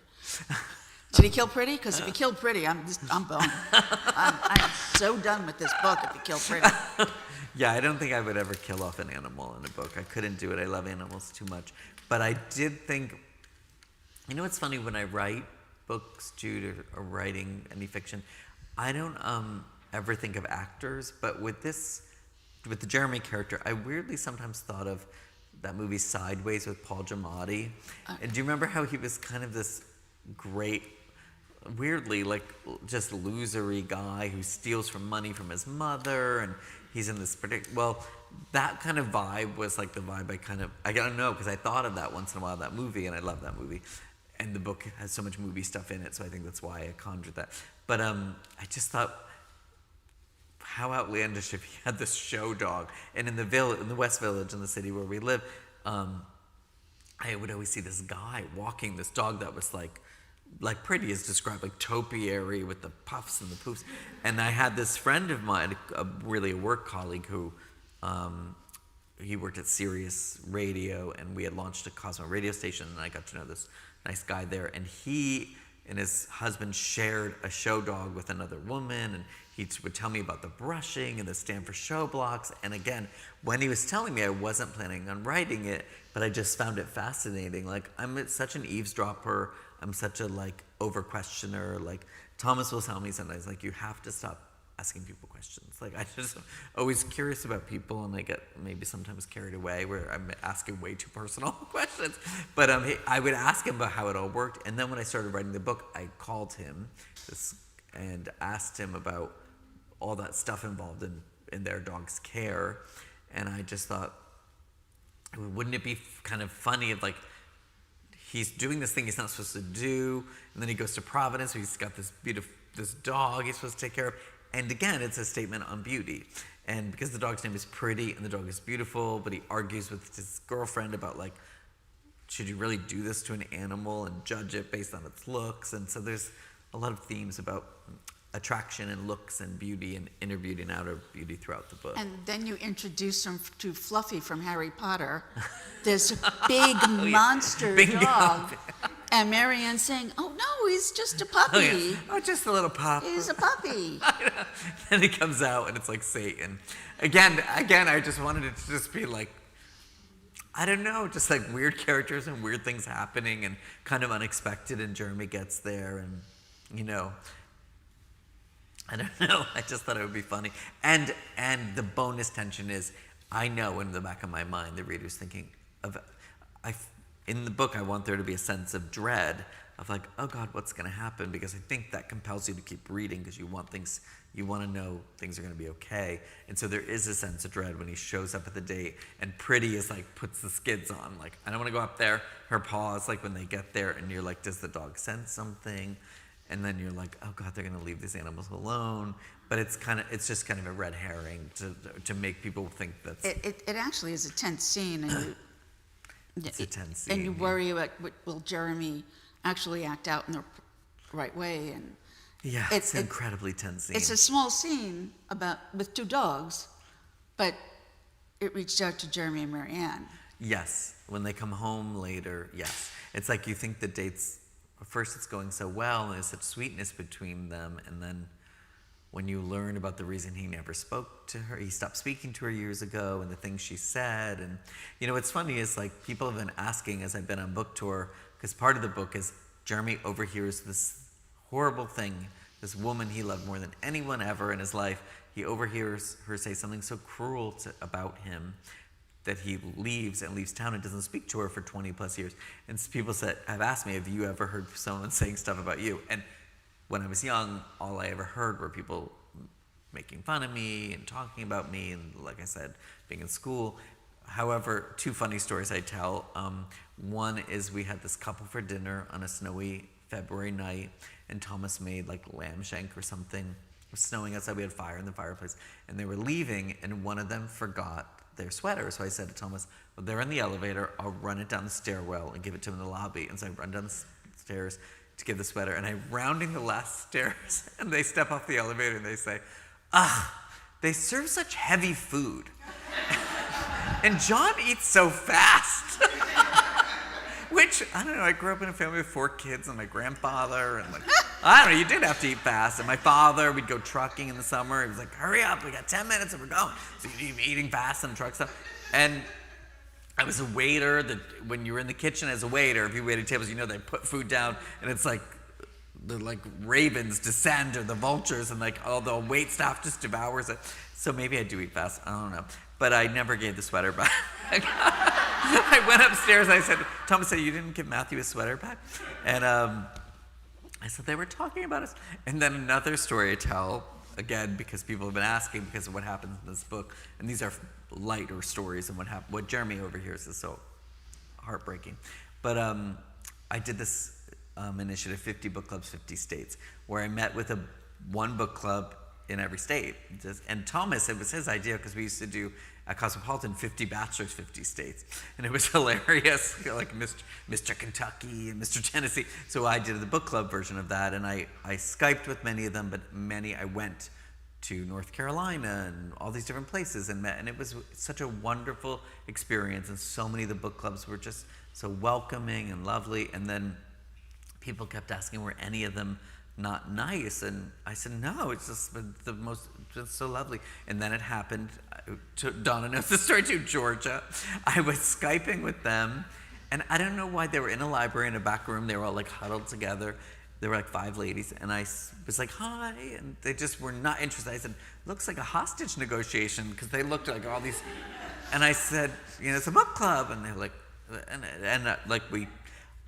Did he kill Pretty? Because if he killed Pretty, I'm boned. I'm so done with this book if he killed Pretty. Yeah, I don't think I would ever kill off an animal in a book. I couldn't do it. I love animals too much. But I did think, it's funny, when I write books, Jude, or writing any fiction, I don't ever think of actors, but with the Jeremy character, I weirdly sometimes thought of that movie Sideways with Paul Giamatti. And do you remember how he was kind of this great, weirdly, like, just losery guy who steals money from his mother, and he's in this that kind of vibe was like the vibe I don't know, because I thought of that once in a while, that movie, and I love that movie. And the book has so much movie stuff in it, so I think that's why I conjured that. But I just thought, how outlandish if he had this show dog. And in the West Village, in the city where we live, I would always see this guy walking this dog that was like like Pretty is described, like topiary with the puffs and the poofs. And I had this friend of mine, really a work colleague who, he worked at Sirius Radio, and we had launched a Cosmo radio station, and I got to know this nice guy there. And he and his husband shared a show dog with another woman, and he would tell me about the brushing and the Stanford show blocks. And again, when he was telling me, I wasn't planning on writing it, but I just found it fascinating. Like, I'm such an eavesdropper. I'm such a over questioner. Like, Thomas will tell me sometimes, like, you have to stop asking people questions. Like, I just always curious about people, and I get maybe sometimes carried away where I'm asking way too personal questions. But I would ask him about how it all worked. And then when I started writing the book, I called him and asked him about all that stuff involved in their dog's care. And I just thought, wouldn't it be kind of funny if, like, he's doing this thing he's not supposed to do, and then he goes to Providence where he's got this dog he's supposed to take care of. And again, it's a statement on beauty. And because the dog's name is Pretty and the dog is beautiful, but he argues with his girlfriend about, like, should you really do this to an animal and judge it based on its looks? And so there's a lot of themes about attraction and looks and beauty and inner beauty and outer beauty throughout the book. And then you introduce him to Fluffy from Harry Potter, this big monster dog. And Marianne's saying, "Oh no, he's just a puppy. Oh, yeah. Oh, just a little pup. He's a puppy." Then he comes out and it's like Satan. Again, I just wanted it to just be like, I don't know, just like weird characters and weird things happening and kind of unexpected, and Jeremy gets there, and I don't know. I just thought it would be funny. And the bonus tension is, I know in the back of my mind the reader's thinking of, in the book I want there to be a sense of dread of, like, oh God, what's going to happen? Because I think that compels you to keep reading, because you want to know things are going to be okay. And so there is a sense of dread when he shows up at the date, and Pretty is like, puts the skids on, like, I don't want to go up there. Her paws, like, when they get there, and you're like, does the dog sense something? And then you're like, oh God, they're going to leave these animals alone. But it's just kind of a red herring to make people think that's... It actually is a tense scene, and it's a tense scene. And you worry about, will Jeremy actually act out in the right way? And yeah, it's an incredibly tense scene. It's a small scene with two dogs, but it reached out to Jeremy and Marianne. Yes, when they come home later, yes. It's like you think the date's... First, it's going so well, and there's such sweetness between them, and then when you learn about the reason he never spoke to her, he stopped speaking to her years ago, and the things she said, and what's funny is, like, people have been asking as I've been on book tour, because part of the book is Jeremy overhears this horrible thing, this woman he loved more than anyone ever in his life. He overhears her say something so cruel about him that he leaves town and doesn't speak to her for 20 plus years. And people have asked me, have you ever heard someone saying stuff about you? And when I was young, all I ever heard were people making fun of me and talking about me, and like I said, being in school. However, two funny stories I tell. One is we had this couple for dinner on a snowy February night, and Thomas made like lamb shank or something. It was snowing outside, we had fire in the fireplace, and they were leaving, and one of them forgot their sweater. So I said to Thomas, well, they're in the elevator, I'll run it down the stairwell and give it to them in the lobby. And so I run down the stairs to give the sweater, and I'm rounding the last stairs, and they step off the elevator and they say, they serve such heavy food. And John eats so fast. Which, I don't know, I grew up in a family with 4 kids and my grandfather, and like, I don't know, you did have to eat fast. And my father, we'd go trucking in the summer. He was like, hurry up, we got 10 minutes and we're going. So you'd be eating fast in the truck stuff. And I was a waiter. When you were in the kitchen as a waiter, if you waited tables, they put food down, and it's like the ravens descend, or the vultures, and like all the wait staff just devours it. So maybe I do eat fast, I don't know. But I never gave the sweater back. I went upstairs, and I said, Thomas said, you didn't give Matthew his sweater back? And I said, they were talking about us. And then another story I tell, again, because people have been asking because of what happens in this book, and these are lighter stories, and what Jeremy overhears is so heartbreaking. But I did this initiative, 50 book clubs, 50 states, where I met with one book club in every state. And Thomas, it was his idea because we used to do at Cosmopolitan 50 bachelors, 50 states. And it was hilarious, like Mr. Kentucky and Mr. Tennessee. So I did the book club version of that, and I Skyped with many of them, but many I went to North Carolina and all these different places and met. And it was such a wonderful experience, and so many of the book clubs were just so welcoming and lovely. And then people kept asking, were any of them not nice? And I said, no, it's just the most, just so lovely. And then it happened. Donna knows the story too, Georgia. I was Skyping with them, and I don't know why they were in a library in a back room. They were all like huddled together. There were like 5 ladies, and I was like, hi, and they just were not interested. I said, looks like a hostage negotiation, because they looked like all these, and I said, it's a book club, and they're like,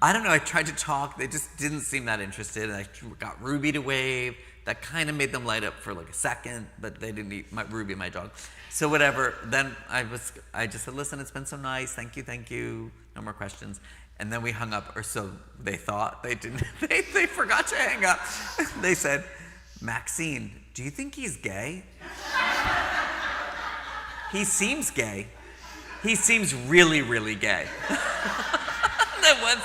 I don't know, I tried to talk, they just didn't seem that interested, and I got Ruby to wave. That kind of made them light up for like a second, but they didn't eat Ruby, my dog. So whatever, then I just said, listen, it's been so nice, thank you, no more questions. And then we hung up, or so they thought. They didn't, they forgot to hang up. They said, Maxine, do you think he's gay? He seems gay. He seems really, really gay. Then one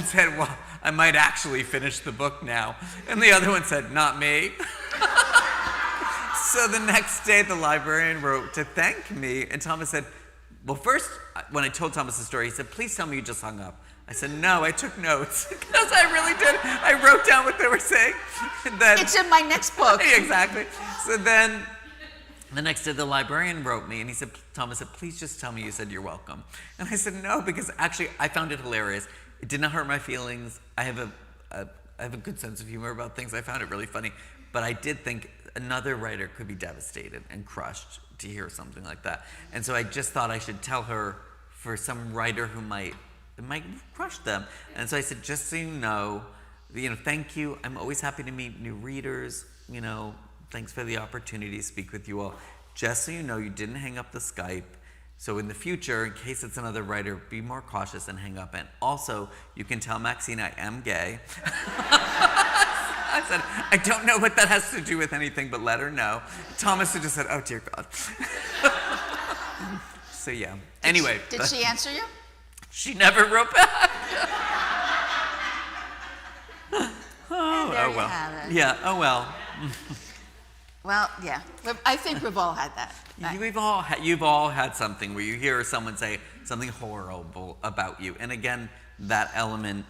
said, well, I might actually finish the book now. And the other one said, not me. So the next day, the librarian wrote to thank me, and Thomas said, well, first, when I told Thomas the story, he said, please tell me you just hung up. I said, no, I took notes, because I really did. I wrote down what they were saying. And then, it's in my next book. Exactly. So then, the next day, the librarian wrote me, and he said, Thomas said, please just tell me you said you're welcome. And I said, no, because actually, I found it hilarious. It did not hurt my feelings. I have a good sense of humor about things. I found it really funny. But I did think another writer could be devastated and crushed to hear something like that. And so I just thought I should tell her for some writer who might crush them. And so I said, just so you know, thank you. I'm always happy to meet new readers. Thanks for the opportunity to speak with you all. Just so you know, you didn't hang up the Skype. So in the future, in case it's another writer, be more cautious and hang up. And also, you can tell Maxine I am gay. I said, I don't know what that has to do with anything, but let her know. Thomas just said, oh, dear God. So, yeah. Anyway. Did she answer you? She never wrote back. There you well. have it. Yeah, oh, well. Well, yeah. I think we've all had that. You've all had something where you hear someone say something horrible about you. And again, that element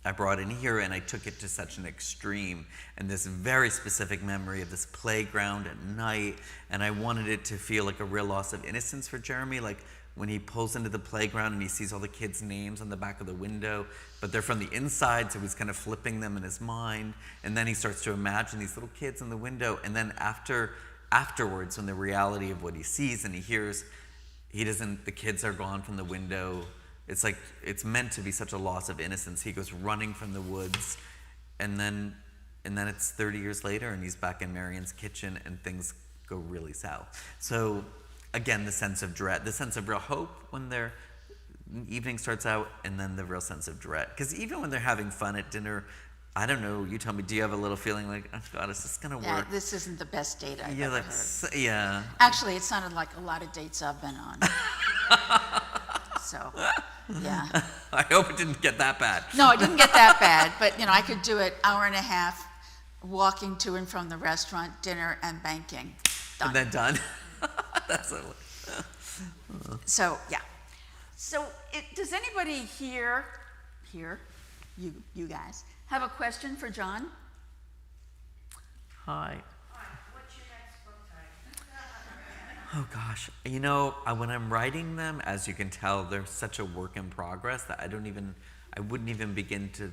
I brought in here, and I took it to such an extreme, and this very specific memory of this playground at night, and I wanted it to feel like a real loss of innocence for Jeremy, like when he pulls into the playground and he sees all the kids' names on the back of the window, but they're from the inside, so he's kind of flipping them in his mind, and then he starts to imagine these little kids in the window, and then afterwards, when the reality of what he sees and he hears, the kids are gone from the window. It's like, it's meant to be such a loss of innocence. He goes running from the woods, and then it's 30 years later, and he's back in Marion's kitchen, and things go really south. So, again, the sense of dread, the sense of real hope when their evening starts out, and then the real sense of dread. Because even when they're having fun at dinner, I don't know, you tell me, do you have a little feeling like, oh, God, is this going to work? Yeah, this isn't the best date I've ever heard. Yeah. Actually, it sounded like a lot of dates I've been on. So, yeah. I hope it didn't get that bad. No, it didn't get that bad, but I could do it hour and a half, walking to and from the restaurant, dinner, and banking. Done. And then done. That's it. So, yeah. So, does anybody here, you guys, have a question for John? Hi. What's your next book title? Oh gosh, when I'm writing them, as you can tell, they're such a work in progress that I wouldn't even begin to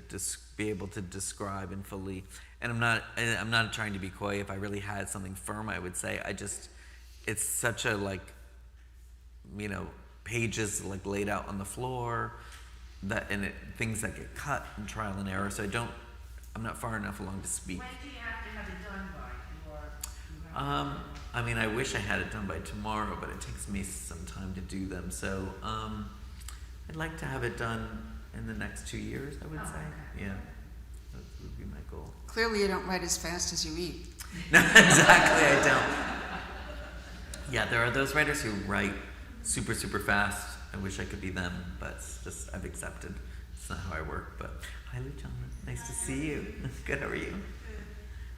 be able to describe and fully. And I'm not trying to be coy. If I really had something firm, I would say it's such a pages laid out on the floor, things that get cut and trial and error. So I'm not far enough along to speak. When do you have to have it done by? I wish I had it done by tomorrow, but it takes me some time to do them. So I'd like to have it done in the next 2 years, I would say. Okay. Yeah, that would be my goal. Clearly you don't write as fast as you eat. No, exactly, I don't. Yeah, there are those writers who write super, super fast. I wish I could be them, but it's just, I've accepted. It's not how I work, but hi, Luciana. Nice to see you. Good, how are you?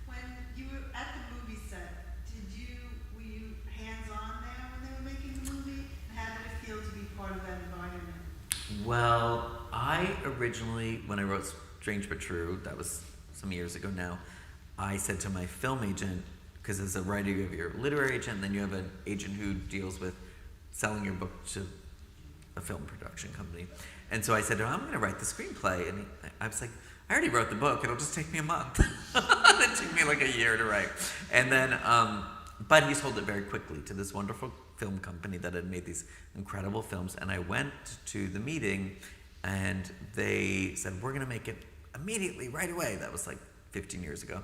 When you were at the movie set, were you hands-on there when they were making the movie? And how did it feel to be part of that environment? Well, I originally, when I wrote Strange But True, that was some years ago now, I said to my film agent, because as a writer you have your literary agent, and then you have an agent who deals with selling your book to a film production company. And so I said to him, I'm going to write the screenplay. And I was like, I already wrote the book. It'll just take me a month. It took me like a year to write. And then, but he sold it very quickly to this wonderful film company that had made these incredible films. And I went to the meeting and they said, we're going to make it immediately, right away. That was like 15 years ago.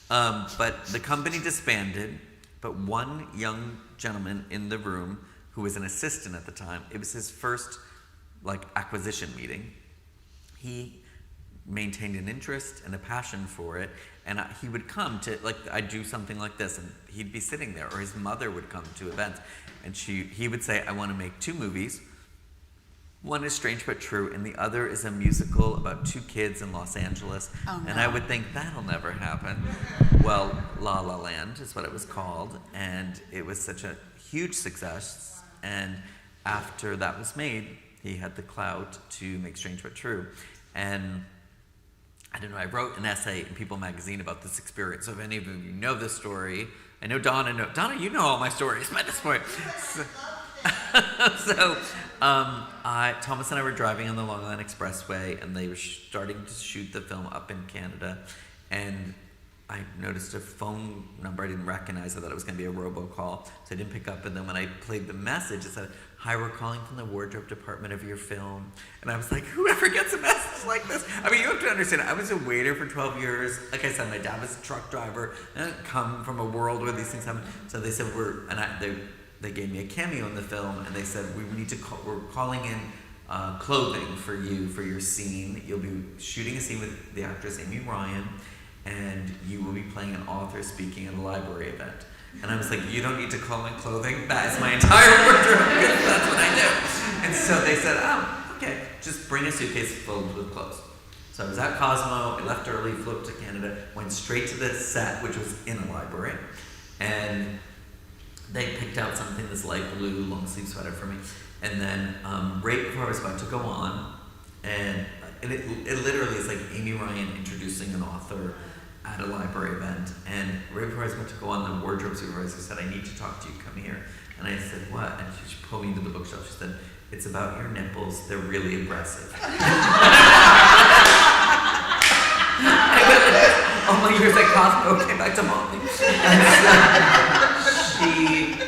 But the company disbanded, but one young gentleman in the room who was an assistant at the time, it was his first acquisition meeting. He maintained an interest and a passion for it, and he would come to, I'd do something like this, and he'd be sitting there, or his mother would come to events, and he would say, I want to make 2 movies. One is Strange But True, and the other is a musical about 2 kids in Los Angeles. Oh, no. And I would think, that'll never happen. Well, La La Land is what it was called, and it was such a huge success. And after that was made, he had the clout to make Strange But True. And I don't know, I wrote an essay in People magazine about this experience. So if any of you know this story, I know Donna, you know all my stories by this point. So Thomas and I were driving on the Long Island Expressway, and they were starting to shoot the film up in Canada, and I noticed a phone number I didn't recognize. I thought it was going to be a robocall, so I didn't pick up. And then when I played the message, it said, hi, we're calling from the wardrobe department of your film. And I was like, whoever gets a message like this? I mean, you have to understand, I was a waiter for 12 years. Like I said, my dad was a truck driver. I didn't come from a world where these things happen. So they said, they gave me a cameo in the film, and they said, we're calling in clothing for you for your scene. You'll be shooting a scene with the actress Amy Ryan, and you will be playing an author speaking at a library event. And I was like, you don't need to call in clothing. That is my entire wardrobe, because that's what I do. And so they said, okay, just bring a suitcase filled with clothes. So I was at Cosmo, I left early, flew up to Canada, went straight to the set, which was in a library, and they picked out something, this light blue long sleeve sweater for me. And then right before I was about to go on, and it literally is like Amy Ryan introducing an author at a library event. And right before I was about to go on, the wardrobe supervisor said, I need to talk to you, come here. And I said, what? And she pulled me into the bookshelf. She said, it's about your nipples, they're really aggressive. All my years at Cosmo came back to mommy. And so she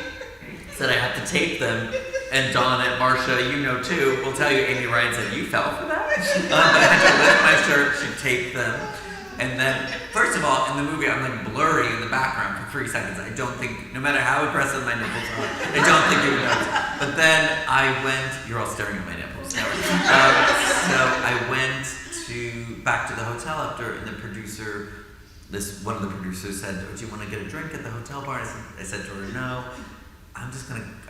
said I have to tape them. And Dawn and Marcia, you know too, will tell you, Amy Ryan said, you fell for that? I had to lift my shirt, she taped them. And then, first of all, in the movie, I'm like blurry in the background for 3 seconds. I don't think, no matter how aggressive my nipples are, I don't think you would notice. But then I went, you're all staring at my nipples now. So I went back to the hotel after, and the producer, one of the producers said, do you want to get a drink at the hotel bar? I said to her, no. I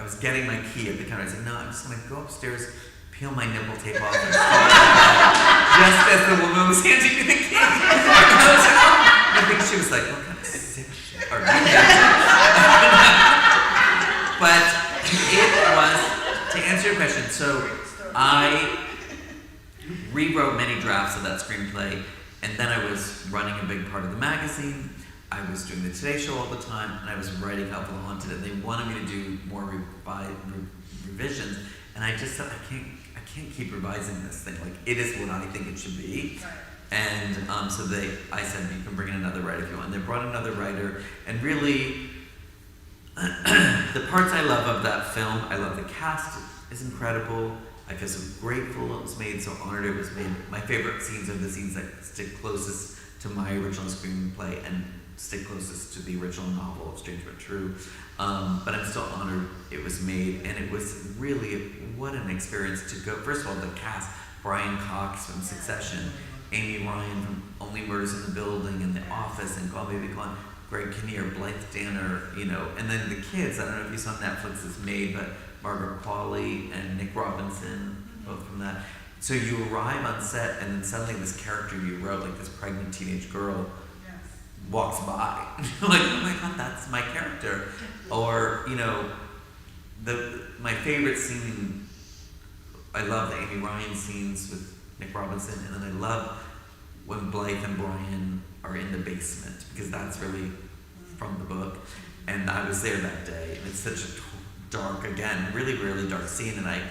was getting my key at the counter. I said, no, I'm just going to go upstairs, peel my nipple tape off, and just as the woman was handing me the key. I think she was like, what kind of sick shit are you doing? But it was, to answer your question, so I rewrote many drafts of that screenplay, and then I was running a big part of the magazine. I was doing the Today Show all the time, and I was writing Helpful and Haunted, and they wanted me to do more revisions, and I just said, I can't keep revising this thing. Like, it is what I think it should be. Right. And so I said, you can bring in another writer if you want. And they brought another writer, and really, the parts I love of that film, I love the cast is incredible. I feel so grateful it was made, so honored it was made. My favorite scenes are the scenes that stick closest to my original screenplay and stick closest to the original novel of Strange But True. But I'm still honored it was made, and it was really, what an experience to go. First of all, the cast, Brian Cox from Succession, Amy Ryan from Only Murders in the Building and The Office and Gone Baby Gone. Greg Kinnear, Blythe Danner, you know, and then the kids. I don't know if you saw Netflix's Made, but Margaret Qualley and Nick Robinson, both from that. So you arrive on set, and then suddenly this character you wrote, like this pregnant teenage girl, walks by. Like, oh my God, that's my character. Or, you know, my favorite scene, I love the Amy Ryan scenes with Nick Robinson, and then I love when Blythe and Brian are in the basement, because that's really from the book. And I was there that day, and it's such a dark, again, really, really dark scene. And I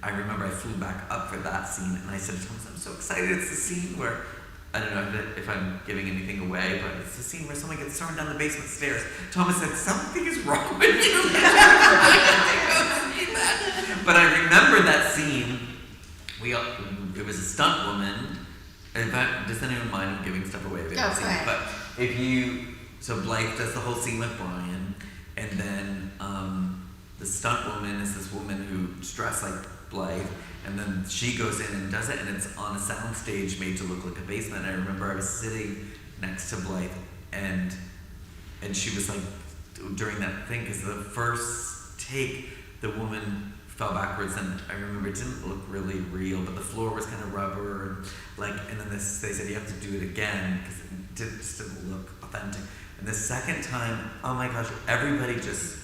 remember I flew back up for that scene, and I said to Thomas, I'm so excited. It's the scene where, I don't know if I'm giving anything away, but it's the scene where someone gets thrown down the basement stairs. Thomas said, something is wrong with you. But I remember that scene. It was a stunt woman. In fact, does anyone mind giving stuff away? So Blythe does the whole scene with Brian, and then the stunt woman is this woman who's dressed like Blythe, and then she goes in and does it, and it's on a sound stage made to look like a basement. And I remember I was sitting next to Blythe, and she was like, during that thing, because the first take, the woman fell backwards, and I remember it didn't look really real, but the floor was kind of rubber, and then they said you have to do it again because it just didn't look authentic. And the second time, oh my gosh, everybody just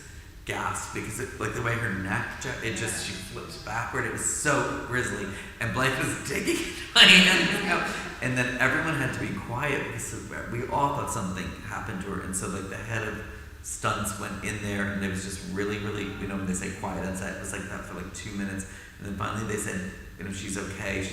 gasped because like the way her neck, she flips backward. It was so grisly, and Blythe was digging my hand, and then everyone had to be quiet because we all thought something happened to her, and so like the head of stunts went in there, and it was just really, really, you know, when they say quiet on set, it was like that for like 2 minutes, and then finally they said, you know, she's okay.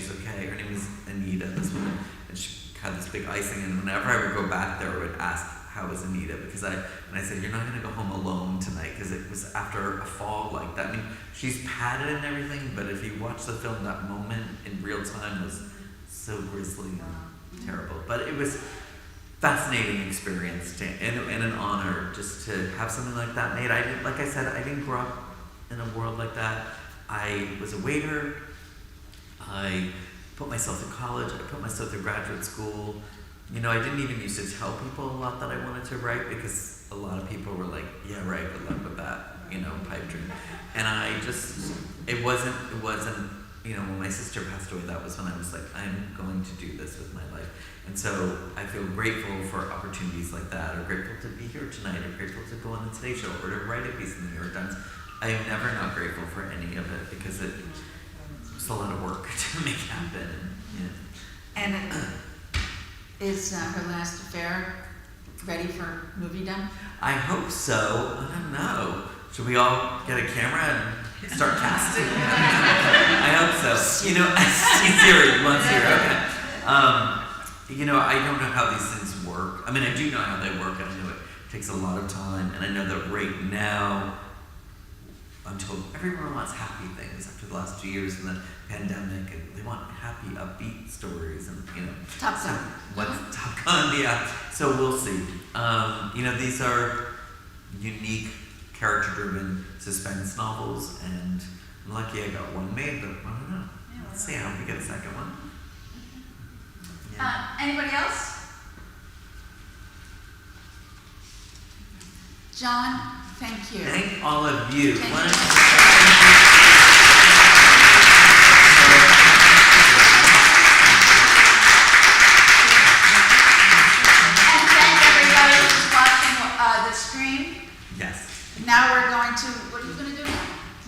Her name was Anita, this woman, and she had this big icing, and whenever I would go back there, I would ask, how was Anita? Because when I said, you're not going to go home alone tonight, because it was after a fall like that. I mean, she's padded and everything, but if you watch the film, that moment in real time was so grisly and terrible. But it was fascinating experience and an honor just to have something like that made. Like I said, I didn't grow up in a world like that. I was a waiter. I put myself through college. I put myself through graduate school. You know, I didn't even used to tell people a lot that I wanted to write because a lot of people were like, yeah, right, good luck with that, you know, pipe dream. And it wasn't, you know, when my sister passed away, that was when I was like, I'm going to do this with my life. And so I feel grateful for opportunities like that, or grateful to be here tonight, or grateful to go on the Today Show, or to write a piece in the New York Times. I am never not grateful for any of it because it's a lot of work to make happen. And, yeah. And is her last affair ready for moviedom? I hope so. I don't know. Should we all get a camera and start casting? I hope so. You know, she's here once here. Okay. You know, I don't know how these things work. I mean, I do know how they work, and I know it takes a lot of time. And I know that right now, until everyone wants happy things after the last 2 years in the pandemic, and they want happy, upbeat stories, and you know, Top Gun. What's Top Gun? Yeah. So we'll see. You know, these are unique, character-driven suspense novels, and I'm lucky I got one made, but I don't know. Let's see how we get a second one. Yeah. Anybody else? John, thank you. Thank all of you. Thank And thank everybody who's watching the stream. yes. Now we're going to, what are you going to do?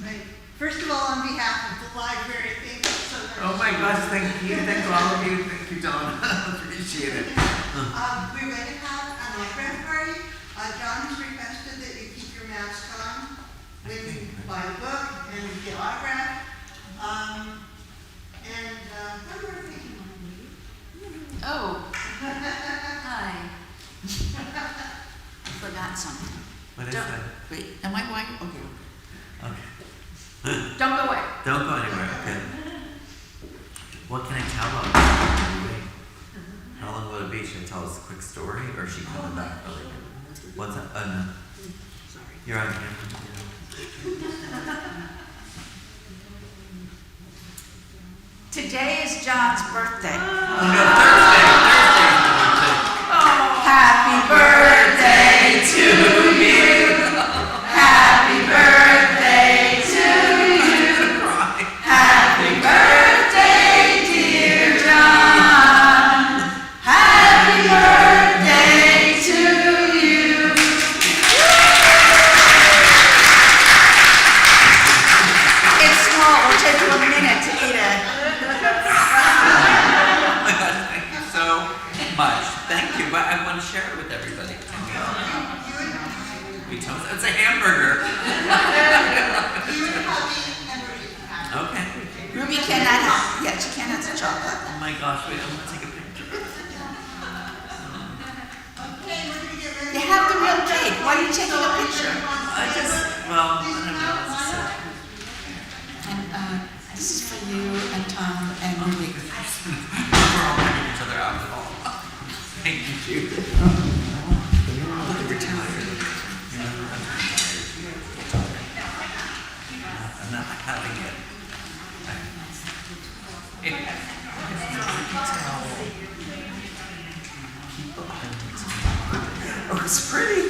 Right. First of all, on behalf of the library, thank you so much. Oh my gosh, thank you. Thank all of you. Thank you, Donna. Appreciate it. We're going to have an autograph party. John has requested that you keep your mask on when you buy the book and get autograph. One more thing. Oh. Hi. I forgot something. What is that? Wait, am I white? Okay. Okay. Don't go away. Don't go anywhere. Okay. What can I tell them? Wait. How long will it be? Should I tell us a quick story, or is she coming back? Oh, what's that? Oh, no. Sorry. You're on camera. Today is John's birthday. Oh, no, Thursday. Happy birthday take a picture. You have the real cake. Why are you taking a picture? I don't know. And this is for you and Tom and Ruby. We're all helping each other out. Thank you, Judith. You're tired. I'm not having it. Oh, it's pretty.